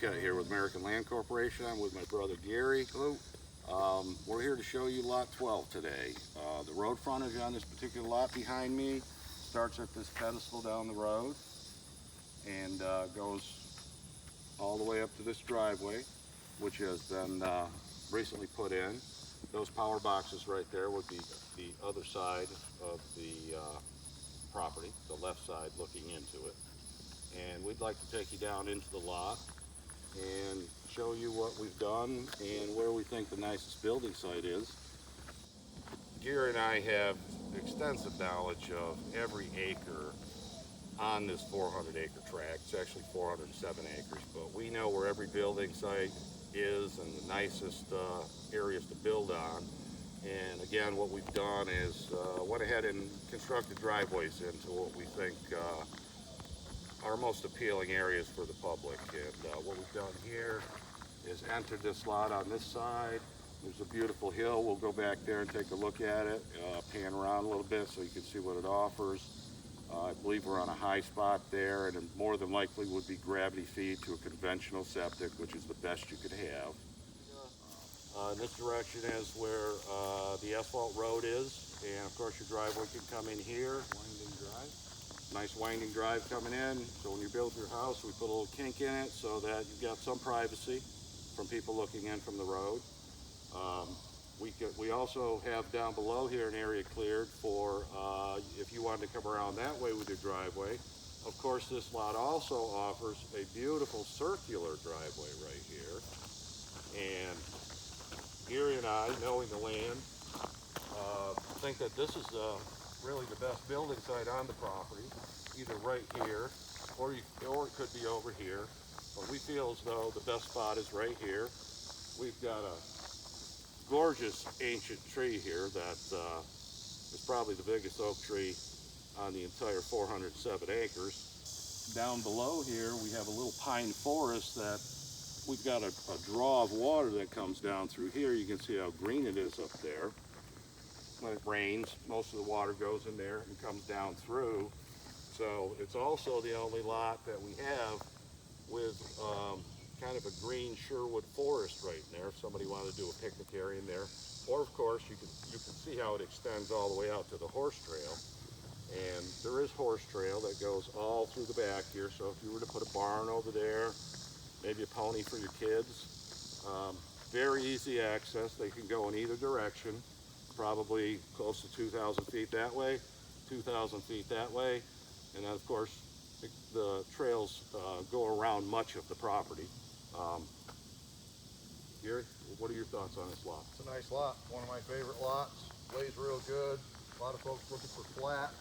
Prescott here with American Land Corporation. I'm with my brother Gary. Hello. We're here to show you lot 12 today. The road frontage on this particular lot behind me starts at this pedestal down the road and goes all the way up to this driveway, which has been recently put in. Those power boxes right there would be the other side of the property, the left side looking into it. And we'd like to take you down into the lot and show you what we've done and where we think the nicest building site is. Gary and I have extensive knowledge of every acre on this 400-acre tract. It's actually 407 acres, but we know where every building site is and the nicest areas to build on. And again, what we've done is went ahead and constructed driveways into what we think our most appealing areas for the public. And what we've done here is entered this lot on this side. There's a beautiful hill. We'll go back there and take a look at it, pan around a little bit so you can see what it offers. I believe we're on a high spot there, and more than likely would be gravity feed to a conventional septic, which is the best you could have. In this direction is where the asphalt road is, and of course your driveway can come in here. Winding drive. Nice winding drive coming in. So when you build your house, we put a little kink in it so that you've got some privacy from people looking in from the road. We also have down below here an area cleared for if you wanted to come around that way with your driveway. Of course, this lot also offers a beautiful circular driveway right here. And Gary and I, knowing the land, think that this is really the best building site on the property, either right here or it could be over here. But we feel as though the best spot is right here. We've got a gorgeous ancient tree here that is probably the biggest oak tree on the entire 407 acres. Down below here we have a little pine forest that we've got a draw of water that comes down through here. You can see how green it is up there. When it rains, most of the water goes in there and comes down through. So it's also the only lot that we have with kind of a green Sherwood forest right in there if somebody wanted to do a picnic area in there. Or of course you can see how it extends all the way out to the horse trail. And there is horse trail that goes all through the back here. So if you were to put a barn over there, maybe a pony for your kids, very easy access. They can go in either direction, probably close to 2,000 feet that way, 2,000 feet that way. And then of course the trails go around much of the property. Gary, what are your thoughts on this lot? It's a nice lot, one of my favorite lots. Lays real good. A lot of folks looking for flat,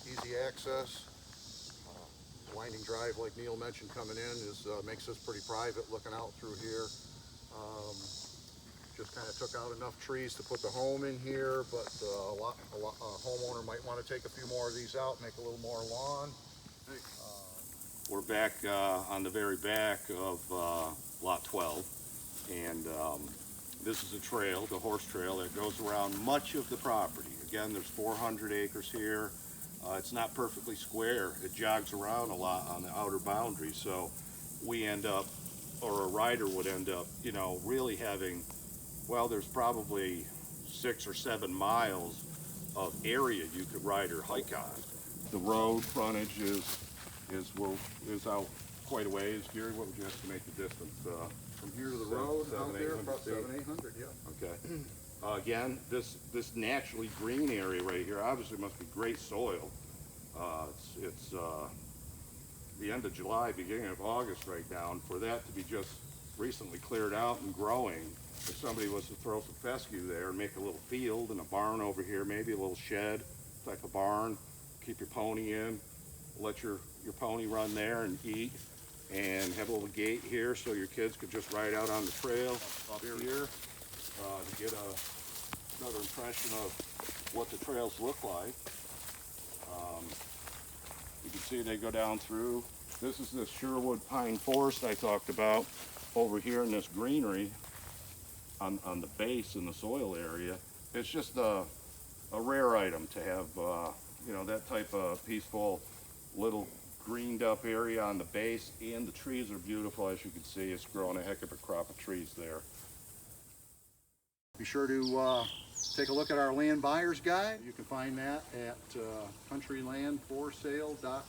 easy access. Winding drive, like Neil mentioned, coming in makes this pretty private looking out through here. Just kind of took out enough trees to put the home in here, but a homeowner might want to take a few more of these out, make a little more lawn. We're back on the very back of lot 12, and this is a trail, the horse trail, that goes around much of the property. Again, there's 400 acres here. It's not perfectly square. It jogs around a lot on the outer boundary, so we end up, or a rider would end up, really having, well, there's probably 6 or 7 miles of area you could ride or hike on. The road frontage is out quite a ways. Gary, what would you estimate the distance from here to the road? Out there, about 700-800, yeah. Okay. Again, this naturally green area right here obviously must be great soil. It's the end of July, beginning of August right now, and for that to be just recently cleared out and growing, if somebody was to throw some fescue there and make a little field and a barn over here, maybe a little shed type of barn, keep your pony in, let your pony run there and eat, and have a little gate here so your kids could just ride out on the trail up here to get another impression of what the trails look like. You can see they go down through. This is this Sherwood pine forest I talked about over here in this greenery on the base in the soil area. It's just a rare item to have that type of peaceful little greened up area on the base, and the trees are beautiful. As you can see, it's growing a heck of a crop of trees there. Be sure to take a look at our land buyer's guide. You can find that at countrylandforsale.com.